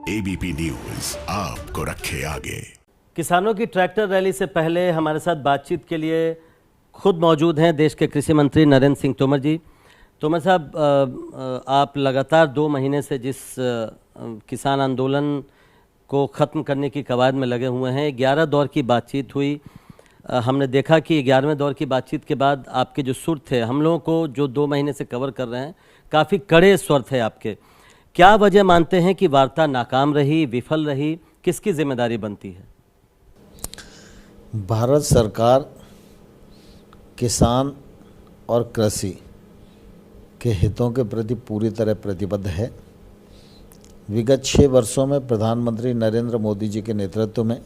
ABP News आपको रखे आगे। किसानों की ट्रैक्टर रैली से पहले हमारे साथ बातचीत के लिए खुद मौजूद हैं देश के कृषि मंत्री नरेंद्र सिंह तोमर जी। तोमर साहब, आप लगातार 2 महीने से जिस किसान आंदोलन को ख़त्म करने की कवायद में लगे हुए हैं, 11 दौर की बातचीत हुई। हमने देखा कि 11वें दौर की बातचीत के बाद आपके जो सुर थे, हम लोगों को जो 2 महीने से कवर कर रहे हैं, काफ़ी कड़े स्वर थे आपके। क्या वजह मानते हैं कि वार्ता नाकाम रही, विफल रही? किसकी जिम्मेदारी बनती है? भारत सरकार किसान और कृषि के हितों के प्रति पूरी तरह प्रतिबद्ध है। विगत 6 वर्षों में प्रधानमंत्री नरेंद्र मोदी जी के नेतृत्व में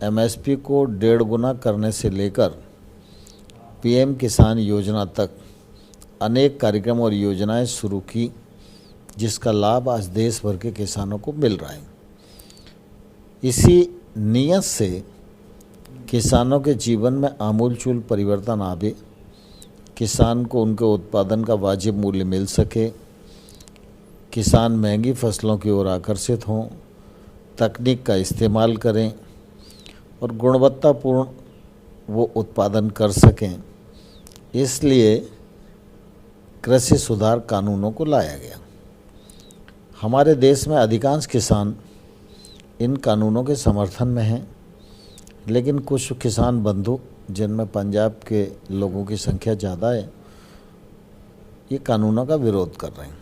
एमएसपी को 1.5 गुना करने से लेकर पीएम किसान योजना तक अनेक कार्यक्रम और योजनाएं शुरू की, जिसका लाभ आज देश भर के किसानों को मिल रहा है। इसी नीयत से किसानों के जीवन में आमूलचूल परिवर्तन आवे, किसान को उनके उत्पादन का वाजिब मूल्य मिल सके, किसान महंगी फसलों की ओर आकर्षित हों, तकनीक का इस्तेमाल करें और गुणवत्तापूर्ण वो उत्पादन कर सकें, इसलिए कृषि सुधार कानूनों को लाया गया। हमारे देश में अधिकांश किसान इन कानूनों के समर्थन में हैं, लेकिन कुछ किसान बंधु, जिनमें पंजाब के लोगों की संख्या ज़्यादा है, ये कानूनों का विरोध कर रहे हैं।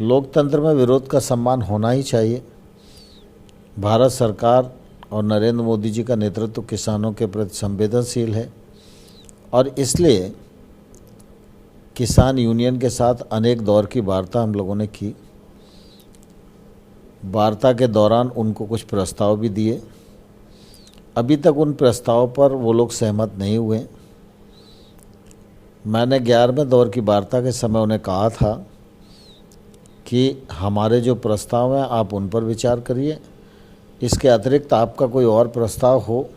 लोकतंत्र में विरोध का सम्मान होना ही चाहिए। भारत सरकार और नरेंद्र मोदी जी का नेतृत्व किसानों के प्रति संवेदनशील है और इसलिए किसान यूनियन के साथ अनेक दौर की वार्ता हम लोगों ने की। वार्ता के दौरान उनको कुछ प्रस्ताव भी दिए। अभी तक उन प्रस्तावों पर वो लोग सहमत नहीं हुए। मैंने 11वें दौर की वार्ता के समय उन्हें कहा था कि हमारे जो प्रस्ताव हैं आप उन पर विचार करिए, इसके अतिरिक्त आपका कोई और प्रस्ताव हो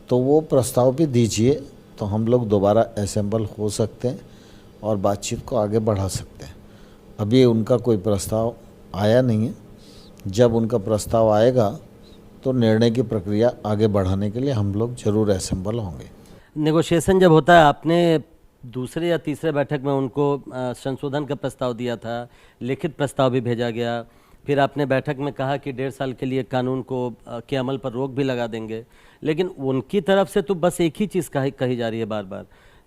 तो वो प्रस्ताव भी दीजिए, तो हम लोग दोबारा असेंबल हो सकते हैं और बातचीत को आगे बढ़ा सकते हैं। अभी उनका कोई प्रस्ताव आया नहीं है। जब उनका प्रस्ताव आएगा तो निर्णय की प्रक्रिया आगे बढ़ाने के लिए हम लोग जरूर असेंबल होंगे। नेगोशिएशन जब होता है, आपने दूसरे या तीसरे बैठक में उनको संशोधन का प्रस्ताव दिया था, लिखित प्रस्ताव भी भेजा गया, फिर आपने बैठक में कहा कि 1.5 साल के लिए कानून को के अमल पर रोक भी लगा देंगे, लेकिन उनकी तरफ से तो बस एक ही चीज़ कही जा रही है बार बार।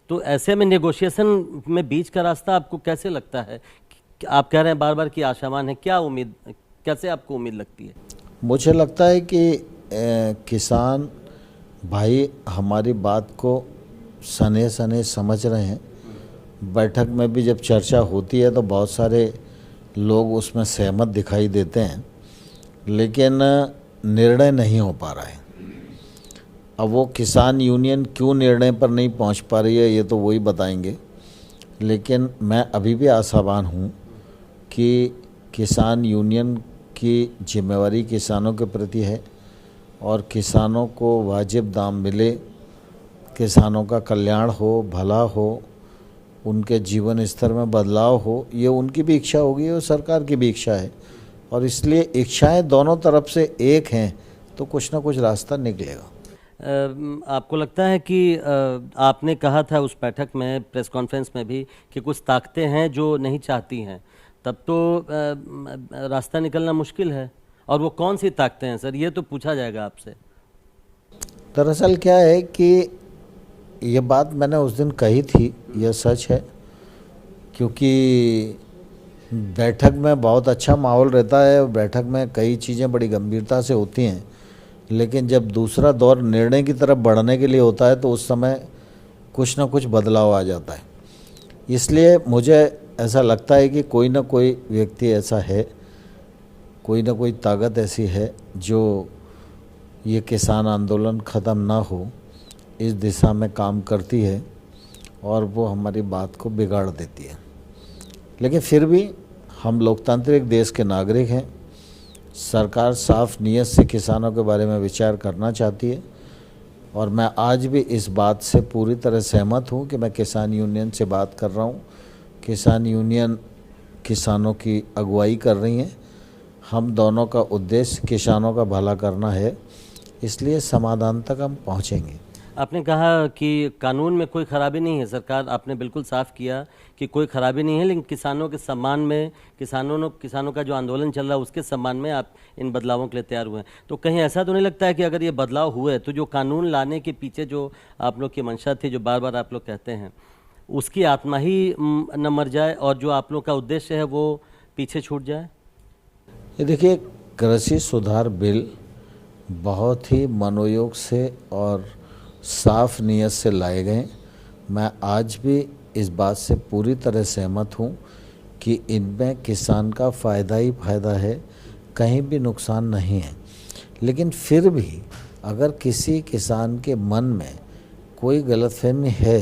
तो ऐसे में नेगोशिएशन में बीच का रास्ता आपको कैसे लगता है? आप कह रहे हैं बार बार कि आशावान है, क्या उम्मीद, कैसे आपको उम्मीद लगती है? मुझे लगता है कि किसान भाई हमारी बात को सने सने समझ रहे हैं। बैठक में भी जब चर्चा होती है तो बहुत सारे लोग उसमें सहमत दिखाई देते हैं, लेकिन निर्णय नहीं हो पा रहा है। अब वो किसान यूनियन क्यों निर्णय पर नहीं पहुंच पा रही है, ये तो वही बताएंगे, लेकिन मैं अभी भी आशावान हूं कि किसान यूनियन की जिम्मेवारी किसानों के प्रति है और किसानों को वाजिब दाम मिले, किसानों का कल्याण हो, भला हो, उनके जीवन स्तर में बदलाव हो, ये उनकी भी इच्छा होगी और सरकार की भी इच्छा है। और इसलिए इच्छाएं दोनों तरफ से एक हैं तो कुछ ना कुछ रास्ता निकलेगा। आपको लगता है कि आपने कहा था उस बैठक में, प्रेस कॉन्फ्रेंस में भी, कि कुछ ताकतें हैं जो नहीं चाहती हैं, तब तो रास्ता निकलना मुश्किल है। और वो कौन सी ताकतें हैं सर, ये तो पूछा जाएगा आपसे। दरअसल क्या है कि ये बात मैंने उस दिन कही थी, यह सच है, क्योंकि बैठक में बहुत अच्छा माहौल रहता है। बैठक में कई चीज़ें बड़ी गंभीरता से होती हैं, लेकिन जब दूसरा दौर निर्णय की तरफ बढ़ने के लिए होता है तो उस समय कुछ ना कुछ बदलाव आ जाता है। इसलिए मुझे ऐसा लगता है कि कोई ना कोई व्यक्ति ऐसा है, कोई ना कोई ताकत ऐसी है जो ये किसान आंदोलन ख़त्म ना हो इस दिशा में काम करती है और वो हमारी बात को बिगाड़ देती है। लेकिन फिर भी हम लोकतांत्रिक देश के नागरिक हैं। सरकार साफ नीयत से किसानों के बारे में विचार करना चाहती है और मैं आज भी इस बात से पूरी तरह सहमत हूँ कि मैं किसान यूनियन से बात कर रहा हूँ। किसान यूनियन किसानों की अगुवाई कर रही हैं। हम दोनों का उद्देश्य किसानों का भला करना है, इसलिए समाधान तक हम पहुंचेंगे। आपने कहा कि कानून में कोई खराबी नहीं है, सरकार आपने बिल्कुल साफ किया कि कोई खराबी नहीं है, लेकिन किसानों के सम्मान में, किसानों का जो आंदोलन चल रहा है उसके सम्मान में आप इन बदलावों के लिए तैयार हुए हैं। तो कहीं ऐसा तो नहीं लगता है कि अगर ये बदलाव हुए तो जो कानून लाने के पीछे जो आप लोग की मंशा थी, जो बार बार आप लोग कहते हैं, उसकी आत्मा ही न मर जाए और जो आप लोग का उद्देश्य है वो पीछे छूट जाए? ये देखिए, कृषि सुधार बिल बहुत ही मनोयोग से और साफ नीयत से लाए गए। मैं आज भी इस बात से पूरी तरह सहमत हूँ कि इनमें किसान का फ़ायदा ही फ़ायदा है, कहीं भी नुकसान नहीं है। लेकिन फिर भी अगर किसी किसान के मन में कोई गलतफहमी है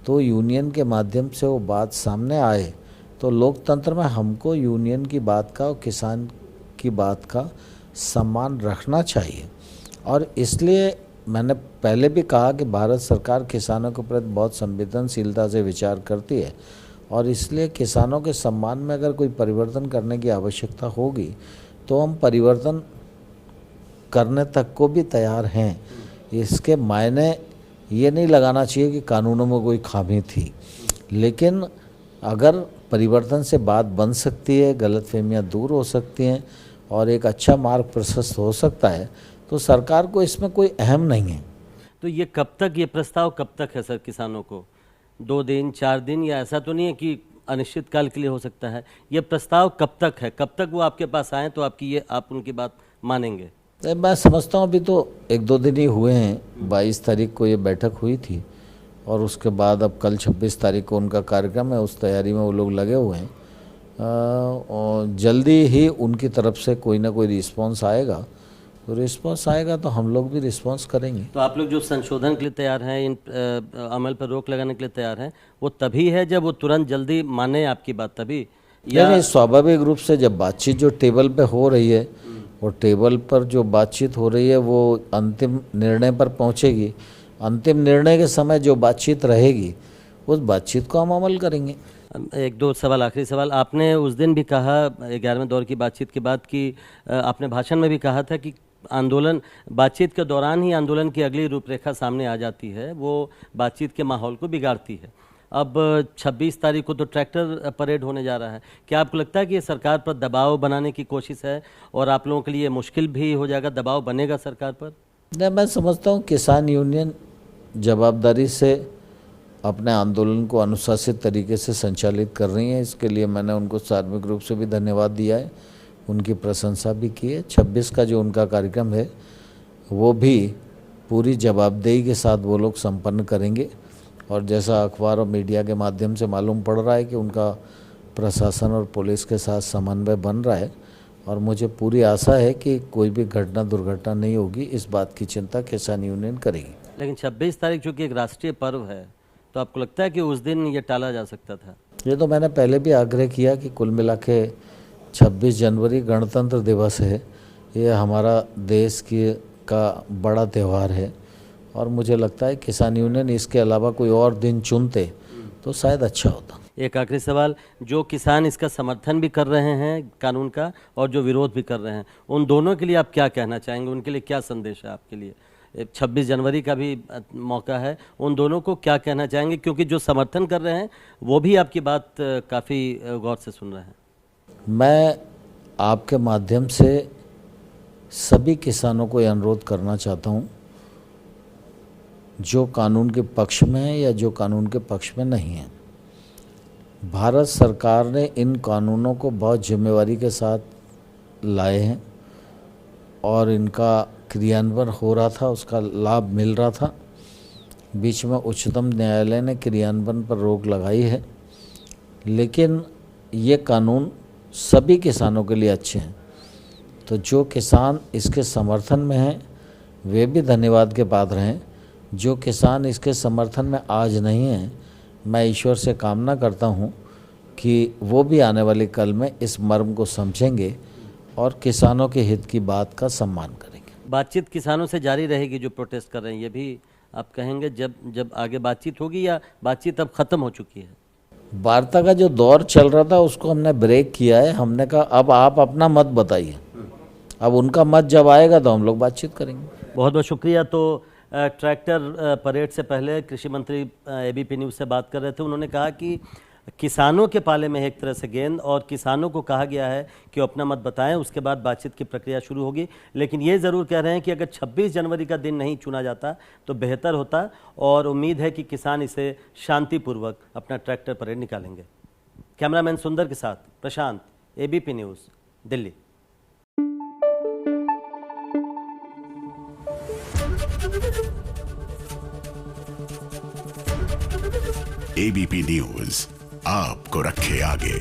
तो यूनियन के माध्यम से वो बात सामने आए, तो लोकतंत्र में हमको यूनियन की बात का और किसान की बात का सम्मान रखना चाहिए। और इसलिए मैंने पहले भी कहा कि भारत सरकार किसानों के प्रति बहुत संवेदनशीलता से विचार करती है, और इसलिए किसानों के सम्मान में अगर कोई परिवर्तन करने की आवश्यकता होगी तो हम परिवर्तन करने तक को भी तैयार हैं। इसके मायने ये नहीं लगाना चाहिए कि कानूनों में कोई खामी थी, लेकिन अगर परिवर्तन से बात बन सकती है, गलतफहमियां दूर हो सकती हैं और एक अच्छा मार्ग प्रशस्त हो सकता है, तो सरकार को इसमें कोई अहम नहीं है। तो ये कब तक, ये प्रस्ताव कब तक है सर किसानों को? 2 दिन, 4 दिन, या ऐसा तो नहीं है कि अनिश्चित काल के लिए हो सकता है? ये प्रस्ताव कब तक है, कब तक वो आपके पास आए तो आप उनकी बात मानेंगे? मैं समझता हूँ अभी तो 1-2 दिन ही हुए हैं। 22 तारीख को ये बैठक हुई थी और उसके बाद अब कल 26 तारीख को उनका कार्यक्रम है, उस तैयारी में वो लोग लगे हुए हैं। और जल्दी ही उनकी तरफ से कोई ना कोई रिस्पांस आएगा, तो रिस्पांस आएगा तो हम लोग भी रिस्पांस करेंगे। तो आप लोग जो संशोधन के लिए तैयार हैं, इन अमल पर रोक लगाने के लिए तैयार हैं, वो तभी है जब वो तुरंत जल्दी माने आपकी बात, तभी? या नहीं, स्वाभाविक रूप से जब बातचीत जो टेबल पे हो रही है, और टेबल पर जो बातचीत हो रही है वो अंतिम निर्णय पर पहुंचेगी। अंतिम निर्णय के समय जो बातचीत रहेगी उस बातचीत को हम अमल करेंगे। 1-2 सवाल, आखिरी सवाल। आपने उस दिन भी कहा 11वें दौर की बातचीत के बाद कि आपने भाषण में भी कहा था कि बातचीत के दौरान ही आंदोलन की अगली रूपरेखा सामने आ जाती है, वो बातचीत के माहौल को बिगाड़ती है। अब 26 तारीख को तो ट्रैक्टर परेड होने जा रहा है। क्या आपको लगता है कि ये सरकार पर दबाव बनाने की कोशिश है और आप लोगों के लिए मुश्किल भी हो जाएगा, दबाव बनेगा सरकार पर? नहीं, मैं समझता हूँ किसान यूनियन जवाबदारी से अपने आंदोलन को अनुशासित तरीके से संचालित कर रही हैं। इसके लिए मैंने उनको सार्वजनिक रूप से भी धन्यवाद दिया है, उनकी प्रशंसा भी की है। 26 का जो उनका कार्यक्रम है वो भी पूरी जवाबदेही के साथ वो लोग संपन्न करेंगे। और जैसा अखबार और मीडिया के माध्यम से मालूम पड़ रहा है कि उनका प्रशासन और पुलिस के साथ समन्वय बन रहा है, और मुझे पूरी आशा है कि कोई भी घटना दुर्घटना नहीं होगी। इस बात की चिंता किसान यूनियन करेगी। लेकिन 26 तारीख चूँकि एक राष्ट्रीय पर्व है, तो आपको लगता है कि उस दिन ये टाला जा सकता था? ये तो मैंने पहले भी आग्रह किया कि कुल मिला के 26 जनवरी गणतंत्र दिवस है, ये हमारा देश का बड़ा त्यौहार है, और मुझे लगता है किसान यूनियन इसके अलावा कोई और दिन चुनते तो शायद अच्छा होता। एक आखिरी सवाल, जो किसान इसका समर्थन भी कर रहे हैं कानून का और जो विरोध भी कर रहे हैं, उन दोनों के लिए आप क्या कहना चाहेंगे? उनके लिए क्या संदेश है आपके लिए? 26 जनवरी का भी मौका है, उन दोनों को क्या कहना चाहेंगे? क्योंकि जो समर्थन कर रहे हैं वो भी आपकी बात काफ़ी गौर से सुन रहे हैं। मैं आपके माध्यम से सभी किसानों को ये अनुरोध करना चाहता हूँ, जो कानून के पक्ष में है या जो कानून के पक्ष में नहीं है, भारत सरकार ने इन कानूनों को बहुत जिम्मेवारी के साथ लाए हैं और इनका क्रियान्वयन हो रहा था, उसका लाभ मिल रहा था। बीच में उच्चतम न्यायालय ने क्रियान्वयन पर रोक लगाई है, लेकिन ये कानून सभी किसानों के लिए अच्छे हैं। तो जो किसान इसके समर्थन में हैं वे भी धन्यवाद के पात्र हैं। जो किसान इसके समर्थन में आज नहीं हैं, मैं ईश्वर से कामना करता हूं कि वो भी आने वाले कल में इस मर्म को समझेंगे और किसानों के हित की बात का सम्मान करेंगे। बातचीत किसानों से जारी रहेगी जो प्रोटेस्ट कर रहे हैं, ये भी आप कहेंगे जब आगे बातचीत होगी, या बातचीत अब ख़त्म हो चुकी है? वार्ता का जो दौर चल रहा था उसको हमने ब्रेक किया है। हमने कहा अब आप अपना मत बताइए, अब उनका मत जब आएगा तो हम लोग बातचीत करेंगे। बहुत बहुत शुक्रिया। तो ट्रैक्टर परेड से पहले कृषि मंत्री एबीपी न्यूज़ से बात कर रहे थे। उन्होंने कहा कि किसानों के पाले में एक तरह से गेंद, और किसानों को कहा गया है कि वो अपना मत बताएं, उसके बाद बातचीत की प्रक्रिया शुरू होगी। लेकिन ये ज़रूर कह रहे हैं कि अगर 26 जनवरी का दिन नहीं चुना जाता तो बेहतर होता, और उम्मीद है कि किसान इसे शांतिपूर्वक अपना ट्रैक्टर परेड निकालेंगे। कैमरामैन सुंदर के साथ Prashant, ABP News, Delhi. ABP News आपको रखे आगे।